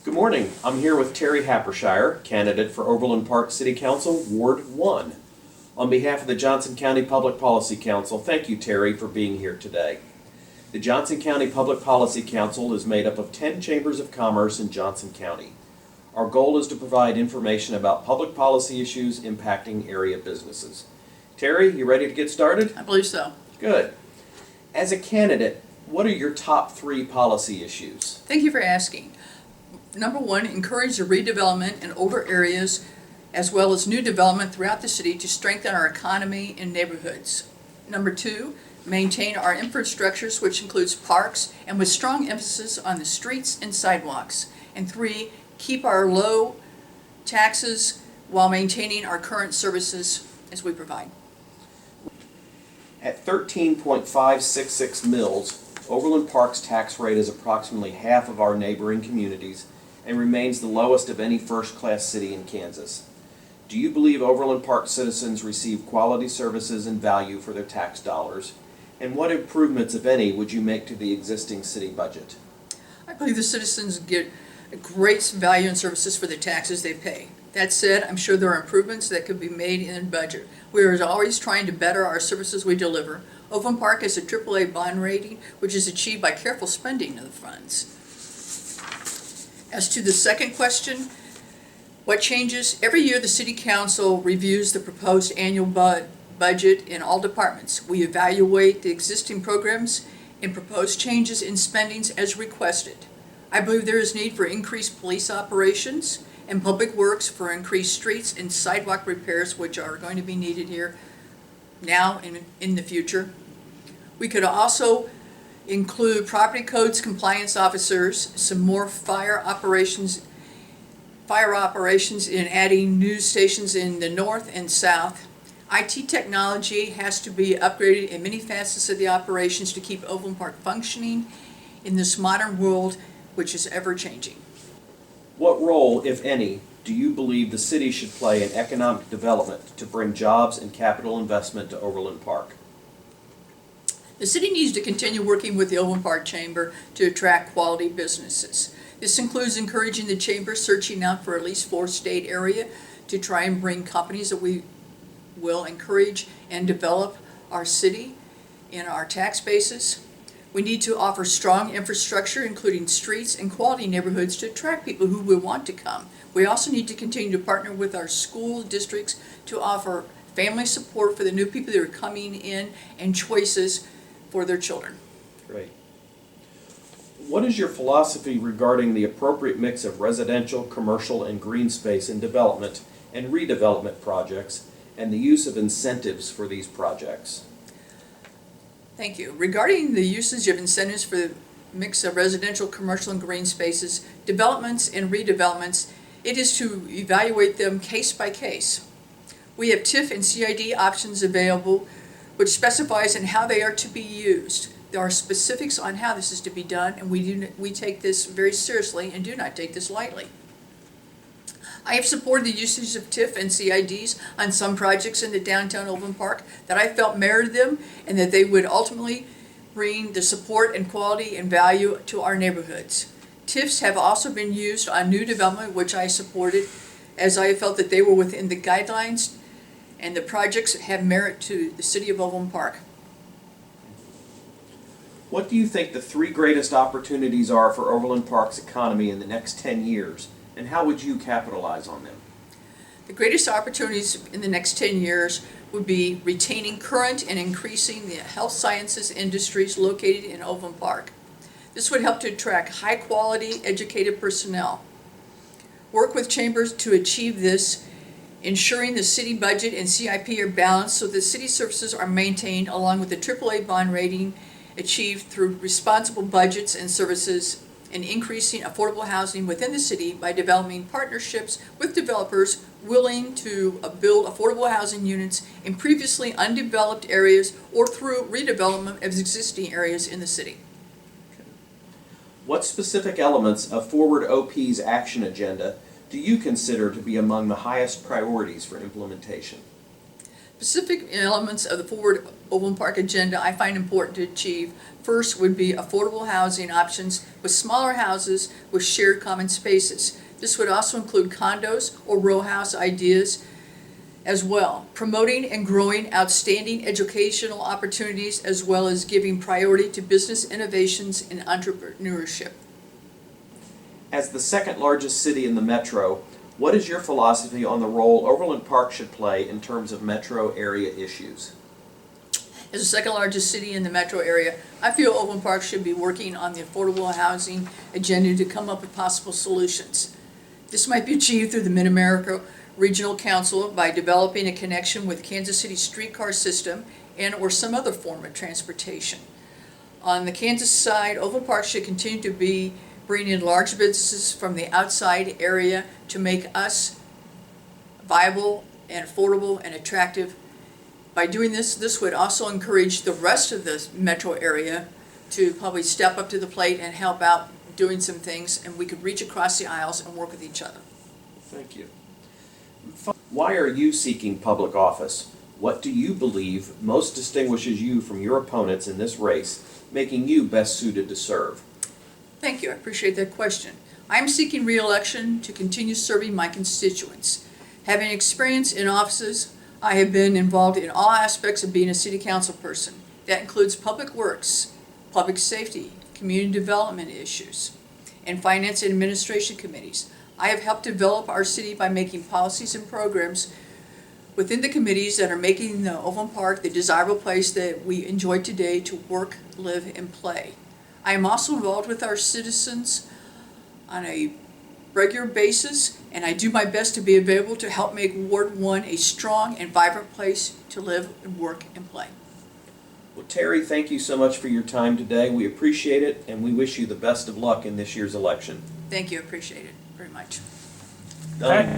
Good morning. I'm here with Terry Happer Scheier, candidate for Overland Park City Council, Ward 1. On behalf of the Johnson County Public Policy Council, thank you, Terry, for being here today. The Johnson County Public Policy Council is made up of 10 chambers of commerce in Johnson County. Our goal is to provide information about public policy issues impacting area businesses. Terry, you ready to get started? I believe so. Good. As a candidate, what are your top 3 policy issues? Thank you for asking. Number 1, encourage the redevelopment in older areas as well as new development throughout the city to strengthen our economy and neighborhoods. Number 2, maintain our infrastructures, which includes parks, and with strong emphasis on the streets and sidewalks. And 3, keep our low taxes while maintaining our current services as we provide. At 13.566 mils, Overland Park's tax rate is approximately half of our neighboring communities and remains the lowest of any first-class city in Kansas. Do you believe Overland Park citizens receive quality services and value for their tax dollars? And what improvements, if any, would you make to the existing city budget? I believe the citizens get a great value and services for the taxes they pay. That said, I'm sure there are improvements that could be made in the budget. We are always trying to better our services we deliver. Overland Park has a AAA bond rating, which is achieved by careful spending of the funds. As to the second question, what changes? Every year the City Council reviews the proposed annual budget in all departments. We evaluate the existing programs and propose changes in spendings as requested. I believe there is need for increased police operations and public works for increased streets and sidewalk repairs, which are going to be needed here now and in the future. We could also include property codes compliance officers, some more fire operations in adding new stations in the north and south. IT technology has to be upgraded in many facets of the operations to keep Overland Park functioning in this modern world, which is ever-changing. What role, if any, do you believe the city should play in economic development to bring jobs and capital investment to Overland Park? The city needs to continue working with the Overland Park Chamber to attract quality businesses. This includes encouraging the Chamber searching out for at least 4 state area to try and bring companies that we will encourage and develop our city in our tax bases. We need to offer strong infrastructure, including streets and quality neighborhoods, to attract people who will want to come. We also need to continue to partner with our school districts to offer family support for the new people that are coming in and choices for their children. Great. What is your philosophy regarding the appropriate mix of residential, commercial, and green space in development and redevelopment projects, and the use of incentives for these projects? Thank you. Regarding the usage of incentives for the mix of residential, commercial, and green spaces, developments and redevelopments, it is to evaluate them case by case. We have TIF and CID options available, which specifies in how they are to be used. There are specifics on how this is to be done, and we take this very seriously and do not take this lightly. I have supported the usage of TIF and CIDs on some projects in the downtown Overland Park that I felt merited them and that they would ultimately bring the support and quality and value to our neighborhoods. TIFs have also been used on new development, which I supported, as I felt that they were within the guidelines and the projects have merit to the city of Overland Park. What do you think the 3 greatest opportunities are for Overland Park's economy in the next 10 years? And how would you capitalize on them? The greatest opportunities in the next 10 years would be retaining current and increasing the health sciences industries located in Overland Park. This would help to attract high-quality, educated personnel. Work with chambers to achieve this, ensuring the city budget and CIP are balanced so that city services are maintained along with the AAA bond rating achieved through responsible budgets and services, and increasing affordable housing within the city by developing partnerships with developers willing to build affordable housing units in previously undeveloped areas or through redevelopment of existing areas in the city. What specific elements of Forward OP's action agenda do you consider to be among the highest priorities for implementation? Specific elements of the forward Overland Park agenda I find important to achieve. First would be affordable housing options with smaller houses with shared common spaces. This would also include condos or row house ideas as well. Promoting and growing outstanding educational opportunities as well as giving priority to business innovations and entrepreneurship. As the second largest city in the metro, what is your philosophy on the role Overland Park should play in terms of metro area issues? As the second largest city in the metro area, I feel Overland Park should be working on the affordable housing agenda to come up with possible solutions. This might be achieved through the Mid-America Regional Council by developing a connection with Kansas City streetcar system and or some other form of transportation. On the Kansas side, Overland Park should continue to be bringing in large businesses from the outside area to make us viable and affordable and attractive. By doing this, this would also encourage the rest of the metro area to probably step up to the plate and help out doing some things, and we could reach across the aisles and work with each other. Thank you. Why are you seeking public office? What do you believe most distinguishes you from your opponents in this race, making you best suited to serve? Thank you. I appreciate that question. I'm seeking re-election to continue serving my constituents. Having experience in offices, I have been involved in all aspects of being a city council person. That includes public works, public safety, community development issues, and finance and administration committees. I have helped develop our city by making policies and programs within the committees that are making the Overland Park the desirable place that we enjoy today to work, live, and play. I am also involved with our citizens on a regular basis, and I do my best to be available to help make Ward 1 a strong and vibrant place to live and work and play. Well, Terry, thank you so much for your time today. We appreciate it, and we wish you the best of luck in this year's election. Thank you. I appreciate it very much. Done.